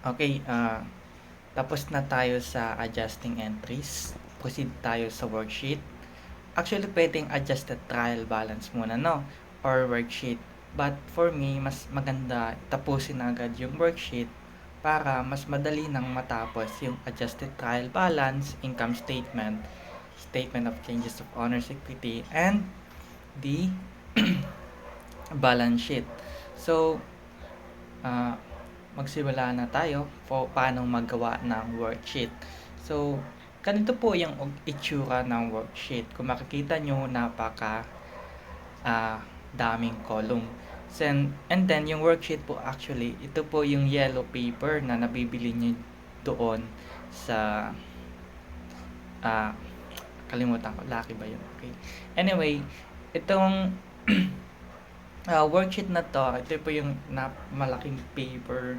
Okay, tapos na tayo sa adjusting entries. Proceed tayo sa worksheet. Actually, pwedeng adjusted trial balance muna, no? Or worksheet. But for me, mas maganda tapusin agad yung worksheet para mas madali nang matapos yung adjusted trial balance, income statement, statement of changes of owner's equity, and the balance sheet. So, ah magsimula na tayo paano magawa ng worksheet. So, ganito po yung itsura ng worksheet. Kung makikita nyo, napaka daming column. And then, yung worksheet po actually, ito po yung yellow paper na nabibili nyo doon sa kalimutan ko, Lucky ba yun? Okay. Anyway, itong worksheet na to, ito po yung malaking paper.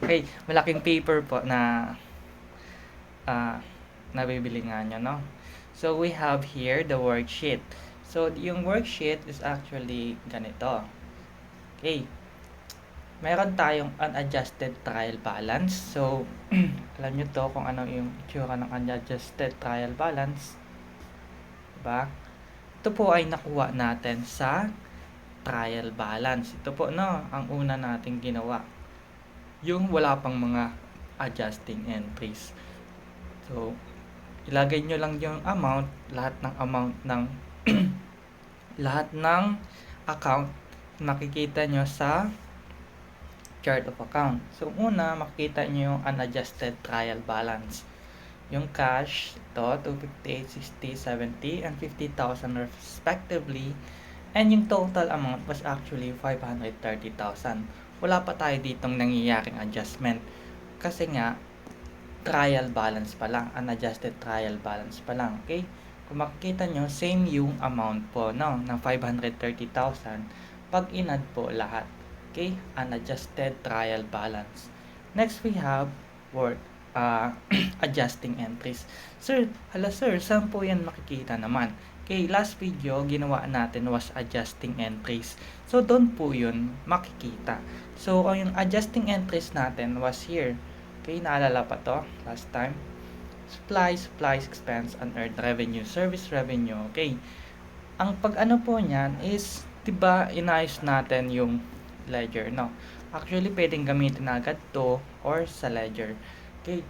Okay, malaking paper po na nabibili nga nyo, no? So, we have here the worksheet. So, yung worksheet is actually ganito. Okay. Meron tayong unadjusted trial balance. So, alam nyo to kung ano yung itsura ng unadjusted trial balance. Diba? Ito po ay nakuha natin sa trial balance. Ito po, no, ang una nating ginawa. Yung wala pang mga adjusting entries. So, ilagay nyo lang yung amount, lahat ng amount ng lahat ng account makikita nyo sa chart of account. So, una, makikita nyo yung unadjusted trial balance. Yung cash, ito, 258, 60, 70, and 50,000 respectively. And yung total amount was actually 530,000. Wala pa tayo ditong nangyayaring adjustment. Kasi nga, trial balance pa lang, unadjusted trial balance pa lang, okay? Kung makikita nyo, same yung amount po, no, ng 530,000 pag inad po lahat, okay? Unadjusted trial balance. Next, we have adjusting entries. Sir, saan po yan makikita naman? Okay, last video, ginawa natin was adjusting entries. So, doon po yun makikita. So, yung adjusting entries natin was here. Okay, naalala pa to last time. Supplies, expense, unearned revenue, service revenue. Okay. Ang pag-ano po niyan is, 'di ba, inayos natin yung ledger, no? Actually, pwedeng gamitin agad to or sa ledger. Okay.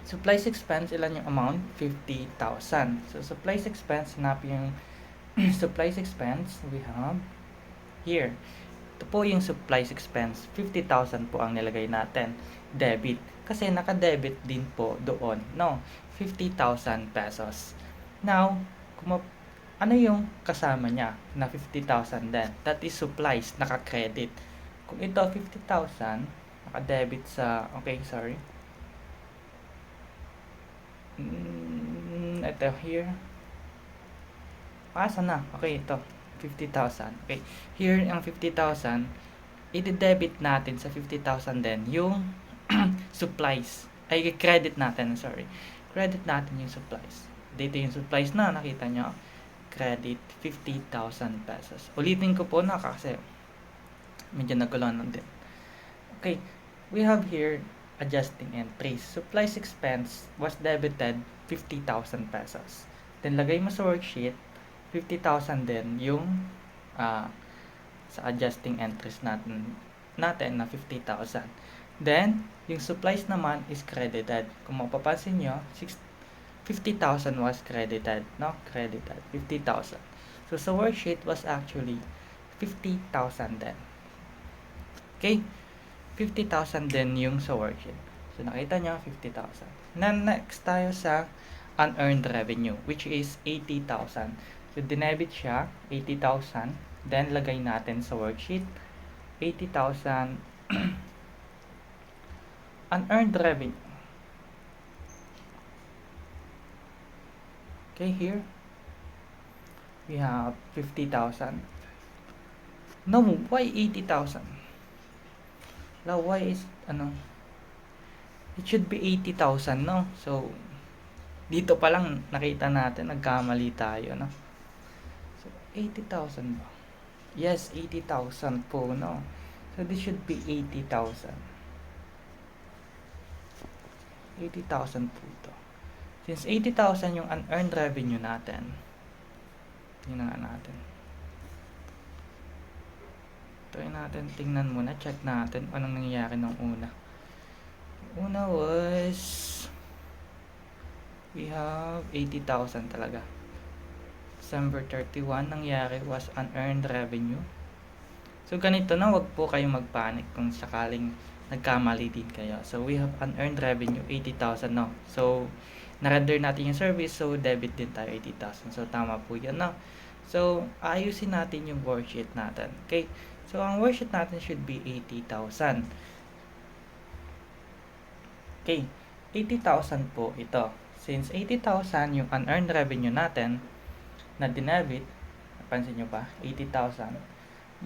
Supplies expense, ilan yung amount? 50,000. So, supplies expense, hanapin yung supplies expense. We have here. Ito po yung supplies expense. 50,000 po ang nilagay natin. Debit. Kasi naka-debit din po doon. No? 50,000 pesos. Now, ano yung kasama niya na 50,000 din? That is supplies. Naka-credit. Kung ito 50,000, naka-debit sa... Okay, sorry. Ito here. Asa na? Okay, ito. 50,000. Okay. Here, ang 50,000, i-debit natin sa 50,000 din yung supplies. Ay, credit natin, sorry. Credit natin yung supplies. Dito yung supplies na, nakita nyo. Credit, 50,000 pesos. Ulitin ko po na kasi medyo nagkulonan din. Okay. We have here adjusting entries. Supplies expense was debited 50,000 pesos. Then, lagay mo sa worksheet, 50,000 din yung sa adjusting entries natin na 50,000. Then, yung supplies naman is credited. Kung mapapansin nyo, 50,000 was credited, no? Credited, 50,000. So, sa worksheet was actually 50,000 din. Okay? 50,000 din yung sa worksheet. So, nakita nyo, 50,000. Then, next tayo sa unearned revenue, which is 80,000. So, dinebit siya, 80,000. Then, lagay natin sa worksheet, 80,000 unearned revenue. Okay, here, we have 50,000. No, why 80,000? Now, why is, it should be 80,000, no? So, dito pa lang nakita natin, nagkamali tayo, no? So, 80,000 ba? Yes, 80,000 po, no? So this should be 80,000. 80,000 po ito. Since 80,000 yung unearned revenue natin, tingnan nga natin. Try natin, tingnan muna, check natin anong nangyayari nung una. Una was, we have 80,000 talaga. December 31, nangyari was unearned revenue. So ganito na, wag po kayong magpanic kung sakaling nagkamali din kayo. So we have unearned revenue 80,000, no. So na-render natin yung service, so debit din tayo 80,000. So tama po 'yan, no. So ayusin natin yung worksheet natin. Okay? So ang worksheet natin should be 80,000. Okay, 80,000 po ito. Since 80,000 yung unearned revenue natin na dinebit, napansin nyo ba? 80,000.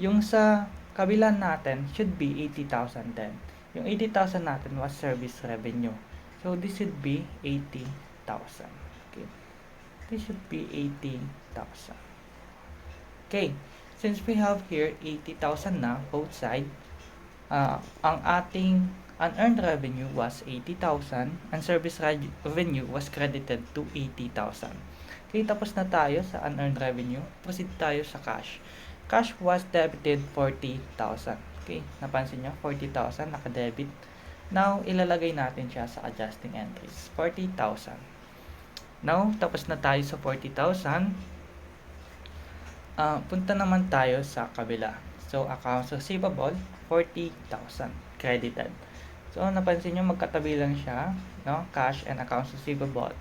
Yung sa kabilang natin should be 80,000 din. Yung 80,000 natin was service revenue. So this should be 80,000. Okay. This should be 80,000. Okay. Since we have here 80,000 na, both side, ang ating unearned revenue was 80,000 and service revenue was credited to 80,000. Okay, tapos na tayo sa unearned revenue. Proceed tayo sa cash. Cash was debited 40,000. Okay, napansin nyo, 40,000 naka-debit. Now, ilalagay natin siya sa adjusting entries. 40,000. Now, tapos na tayo sa 40,000. Punta naman tayo sa kabila. So, accounts receivable, 40,000 credited. So, napansin nyo, magkatabi lang siya, no? Cash and accounts receivable,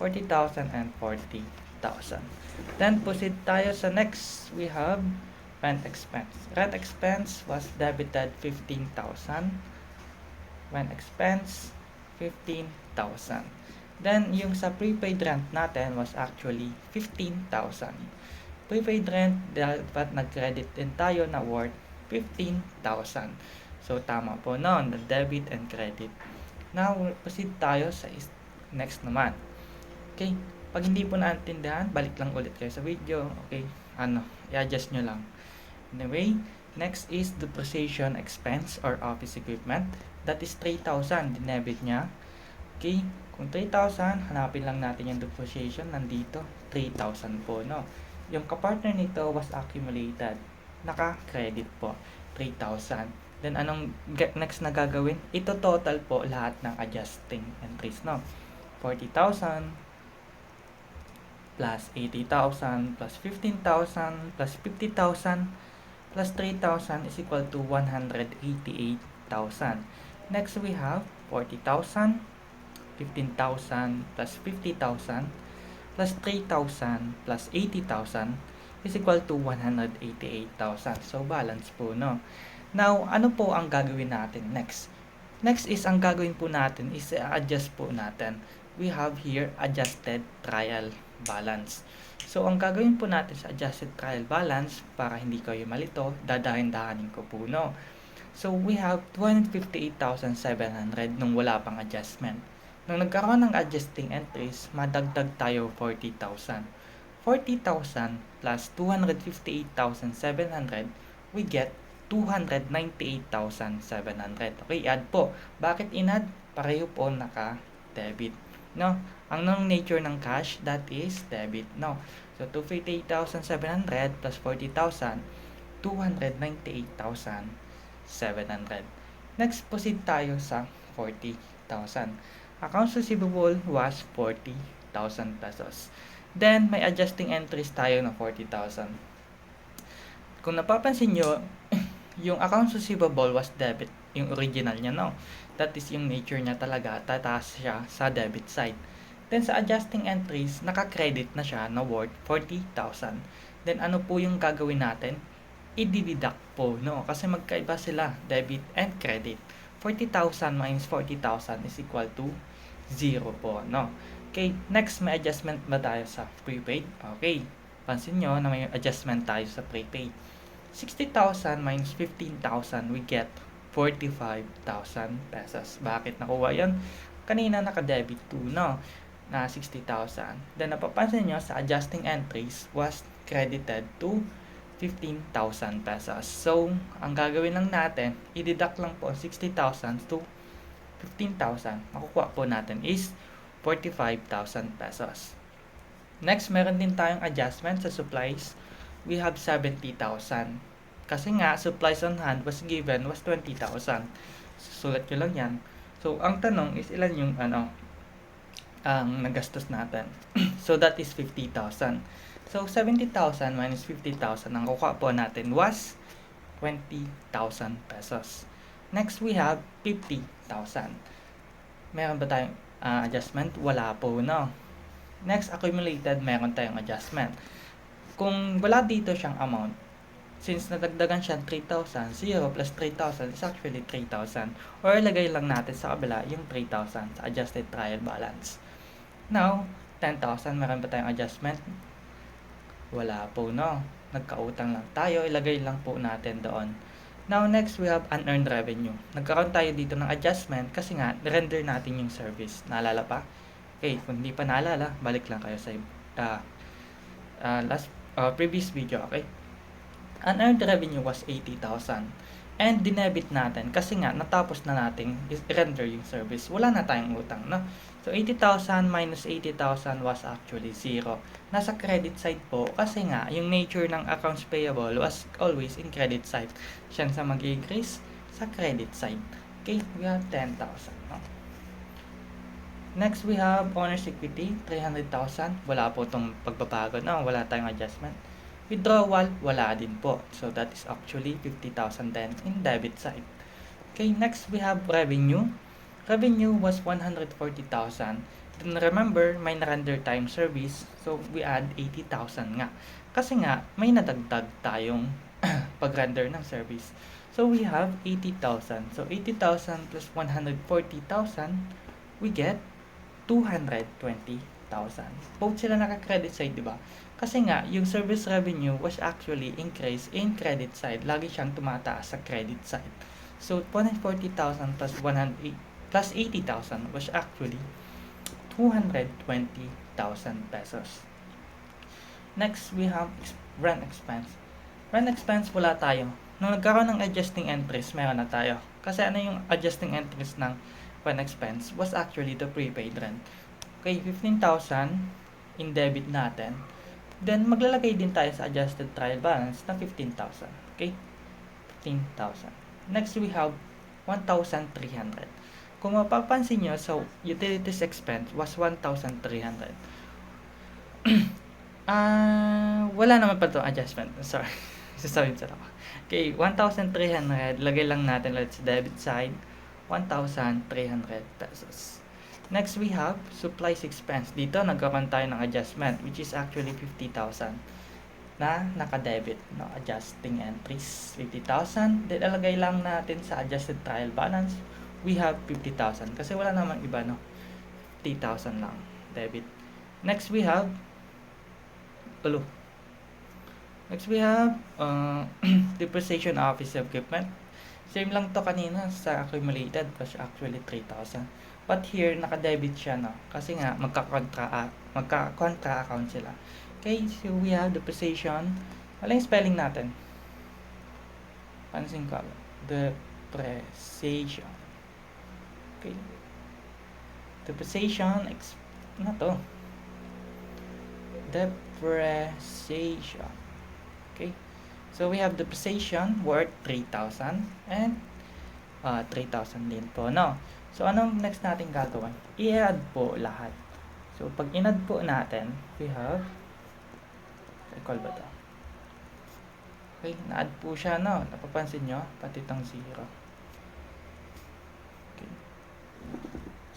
40,000 and 40,000. Then, proceed tayo sa next. We have rent expense. Rent expense was debited 15,000. Rent expense, 15,000. Then, yung sa prepaid rent natin was actually 15,000. Prepaid rent, dapat nag-credit din tayo na worth 15,000. So, tama po noon, the debit and credit. Now, proceed tayo sa next naman. Okay, pag hindi po naintindihan, balik lang ulit kayo sa video. Okay, i-adjust nyo lang. Anyway, next is depreciation expense or office equipment. That is 3,000, dinebit niya. Okay, kung 3,000, hanapin lang natin yung depreciation. Nandito, 3,000 po, no? Yung kapartner nito was accumulated. Naka-credit po, 3,000. Then, anong next na gagawin? Ito total po lahat ng adjusting entries, no? 40,000 plus 80,000 plus 15,000 plus 50,000 plus 3,000 is equal to 188,000. Next, we have 40,000, 15,000 plus 50,000 plus 3,000 plus 80,000 is equal to 188,000. So, balance po, no? Now, ano po ang gagawin natin next? Next is, ang gagawin po natin is adjust po natin. We have here adjusted trial balance. So, ang gagawin po natin sa adjusted trial balance, para hindi kayo malito, dadahin-dahanin ko po, no? So, we have 258,700 nung wala pang adjustment. Nung nagkaroon ng adjusting entries, madagdag tayo 40,000. 40,000 plus 258,700, we get 298,700. Okay, add po. Bakit in-add? Pareho po naka-debit. No? Ang nature ng cash, that is debit. No? So, 258,700 plus 40,000, 298,700. Next, proceed tayo sa 40,000. Accounts receivable was 40,000 pesos. Then, may adjusting entries tayo na 40,000. Kung napapansin nyo, yung accounts receivable was debit, yung original niya, no? That is yung nature niya talaga, tataas siya sa debit side. Then, sa adjusting entries, naka-credit na siya na worth 40,000. Then, ano po yung gagawin natin? I-deduct po, no? Kasi magkaiba sila, debit and credit. 40,000 minus 40,000 is equal to 0 po, no? Okay, next, may adjustment ba tayo sa prepaid? Okay, pansin nyo na may adjustment tayo sa prepaid. 60,000 minus 15,000, we get 45,000 pesos. Bakit nakuha yan? Kanina naka-debit 2, no? Na 60,000. Then, napapansin nyo sa adjusting entries was credited to 15,000 pesos. So, ang gagawin lang natin, i-deduct lang po 60,000 to 15,000. Makukuha po natin is 45,000 pesos. Next, meron din tayong adjustment sa supplies. We have 70,000. Kasi nga, supplies on hand was given was 20,000. Susulat ko lang yan. So, ang tanong is ilan yung ang nagastos natin. So, that is 50,000. So, 70,000 minus 50,000 ang kukuha po natin was 20,000 pesos. Next, we have 50,000. Meron ba tayong adjustment? Wala po, no? Next, accumulated, meron tayong adjustment. Kung wala dito siyang amount, since nadagdagan siya 3,000, 0 plus 3,000 is actually 3,000. Or ilagay lang natin sa kabila yung 3,000 sa adjusted trial balance. Now, 10,000, meron ba tayong adjustment? Wala po, no? Nagkautang lang tayo, ilagay lang po natin doon. Now, next, we have unearned revenue. Nagkaroon tayo dito ng adjustment kasi nga, render natin yung service. Naalala pa? Okay, kung hindi pa naalala, balik lang kayo sa previous video, okay? Unearned revenue was 80,000. And dinebit natin kasi nga natapos na nating render yung service. Wala na tayong utang, no? So 80,000 minus 80,000 was actually 0. Nasa credit side po kasi nga yung nature ng accounts payable was always in credit side. Siyan sa mag-increase sa credit side. Okay, we have 10,000, no? Next, we have owner's equity, 300,000. Wala po itong pagbabago, no? Wala tayong adjustment. Withdrawal, wala din po. So, that is actually 50,000 then in debit side. Okay, next we have revenue. Revenue was 140,000. Then remember, may na-render time service. So, we add 80,000 nga. Kasi nga, may nadagdag tayong pag-render ng service. So, we have 80,000. So, 80,000 plus 140,000, we get 220,000. Both sila naka-credit side, di ba? Kasi nga, yung service revenue was actually increased in credit side. Lagi siyang tumataas sa credit side. So, 140,000 plus 80,000 was actually 220,000 pesos. Next, we have rent expense. Rent expense, wala tayo. Nung nagkaroon ng adjusting entries, meron na tayo. Kasi ano yung adjusting entries ng rent expense was actually the prepaid rent. Okay, 15,000 in debit natin. Then, maglalagay din tayo sa adjusted trial balance na 15,000. Okay? 15,000. Next, we have 1,300. Kung mapapansin nyo, so, utilities expense was 1,300. Wala naman pa itong adjustment. Sorry. Sasabihin sa ako. Okay, 1,300. Lagay lang natin ulit sa debit side. 1,300 pesos. Next, we have supplies expense. Dito, nagkaroon tayo ng adjustment, which is actually 50,000 na naka-debit. No? Adjusting entries, 50,000. Then, alagay lang natin sa adjusted trial balance, we have 50,000. Kasi wala namang iba, no? 50,000 lang, debit. Next, we have, depreciation office equipment. Same lang to kanina sa accumulated, kasi actually 3,000. But here, naka-debit siya, no? Kasi nga, magka-contra account sila. Okay, so we have depreciation. Wala yung spelling natin. Pansin ko. Depreciation. Okay. Depreciation, ano to? Depreciation. Okay. So, we have depreciation worth 3,000 and 3,000 din po, no? So, anong next natin gagawin? I-add po lahat. So, pag in-add po natin, we have, recall ba ito? Okay, na-add po siya, no? Napapansin nyo? Pati itong 0. Okay.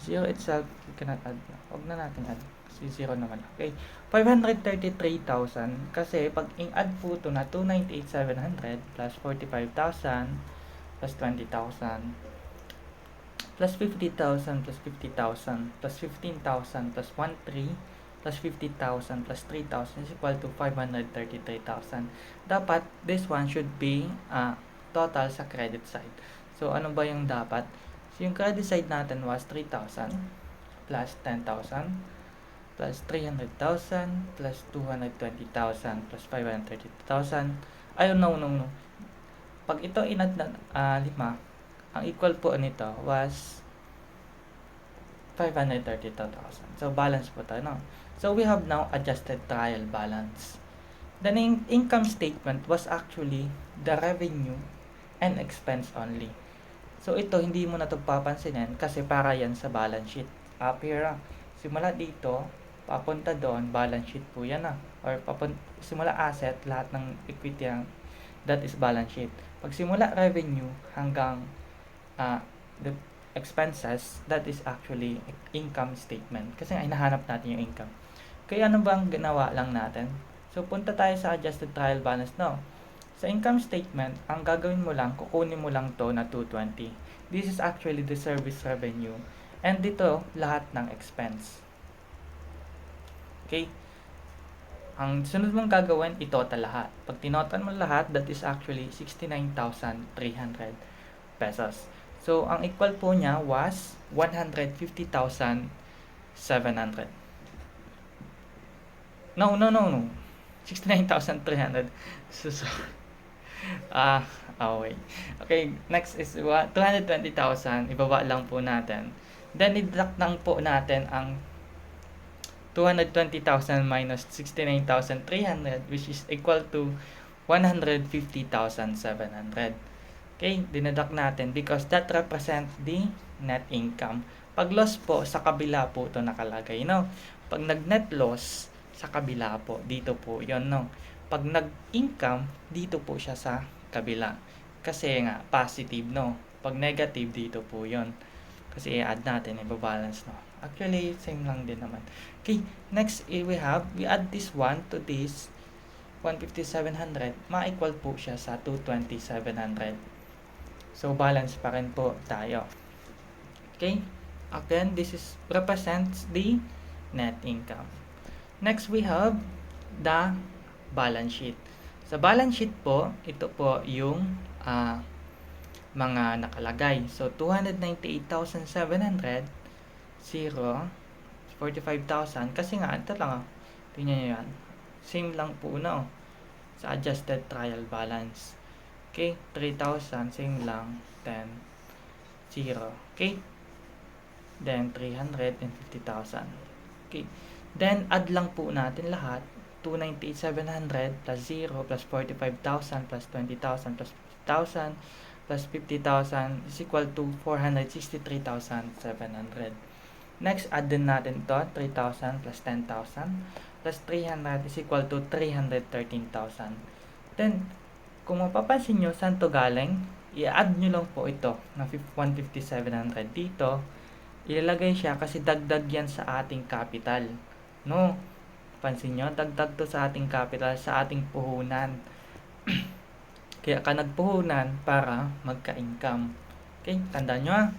0 itself, you cannot add. Huwag na natin add. Kasi 0 naman. Okay. 533,000. Kasi, pag in-add po ito na 298,700 plus 45,000 plus 20,000 plus 50,000 plus 50,000 plus 15,000 plus 13 plus 50,000 plus 3,000 is equal to 533,000. Dapat, this one should be total sa credit side. So, ano ba yung dapat? So, yung credit side natin was 3,000 plus 10,000 plus 300,000 plus 220,000 plus 530,000 Ay, no. Pag ito inad na 5, ang equal po nito was 532,000. So, balance po tayo, no? So, we have now adjusted trial balance. The income statement was actually the revenue and expense only. So, ito, hindi mo na ito papansinin kasi para yan sa balance sheet. Up here, simula dito, papunta doon, balance sheet po yan, or simula asset, lahat ng equity that is balance sheet. Pag simula revenue hanggang the expenses, that is actually income statement. Kasi nga, hinahanap natin yung income. Kaya ano bang ginawa lang natin? So, punta tayo sa adjusted trial balance, no? Sa income statement, ang gagawin mo lang, kukunin mo lang to na 220. This is actually the service revenue. And dito, lahat ng expense. Okay? Ang sunod mong gagawin, itotal lahat. Pag tinotal mo lahat, that is actually 69,300 pesos. So, ang equal po niya was 150,700. No. 69,300. So, wait. Okay, next is 220,000. Ibaba lang po natin. Then, i-deduct lang po natin ang 220,000 minus 69,300, which is equal to 150,700. Okay, dineduct natin because that represent the net income. Pag loss po, sa kabila po ito nakalagay, no? Pag nag-net loss, sa kabila po, dito po yon, no? Pag nag-income, dito po siya sa kabila. Kasi nga, positive, no? Pag negative, dito po yon. Kasi i-add natin, i-balance, no? Actually, same lang din naman. Okay, next, we add this one to this 150,700, ma-equal po siya sa 220,700. So, balance pa rin po tayo. Okay, again, this is represents the net income. Next, we have the balance sheet. Sa balance sheet po, ito po yung mga nakalagay. So, 298,700, 45,000. Kasi nga, ito lang, tingnan nyo yan. Same lang po, no? Sa adjusted trial balance. Okay, 3,000, same lang. Then, 0. Okay? Then, 350,000. Okay. Then, add lang po natin lahat. 298,700 plus 0 plus 45,000 plus 20,000 plus 50,000 plus 50,000 is equal to 463,700. Next, add din natin ito. 3,000 plus 10,000 plus 300 is equal to 313,000. Then, kung mapapansin nyo, saan to galing? I-add nyo lang po ito na 150,700 dito. Ilalagay siya kasi dagdag yan sa ating capital. No? Pansin nyo, dagdag to sa ating capital, sa ating puhunan. Kaya ka nagpuhunan para magka-income. Okay? Tandaan nyo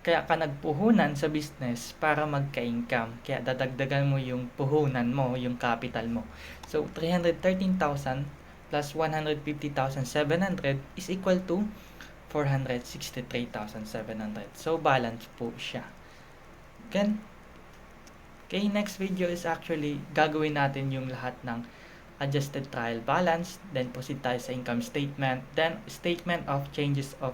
kaya ka nagpuhunan sa business para magka-income. Kaya dadagdagan mo yung puhunan mo, yung capital mo. So, 313,000 plus 150,700 is equal to 463,700. So, balance po siya. Again, okay, next video is actually gagawin natin yung lahat ng adjusted trial balance, then proceed tayo sa income statement, then statement of changes of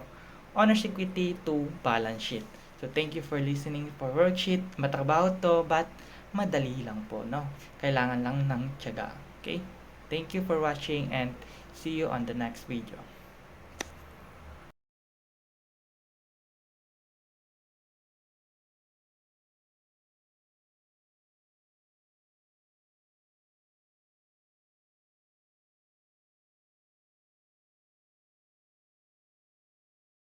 owner's equity to balance sheet. So, thank you for listening for worksheet. Matrabaho to, but madali lang po, no? Kailangan lang ng tiyaga. Okay? Thank you for watching and see you on the next video.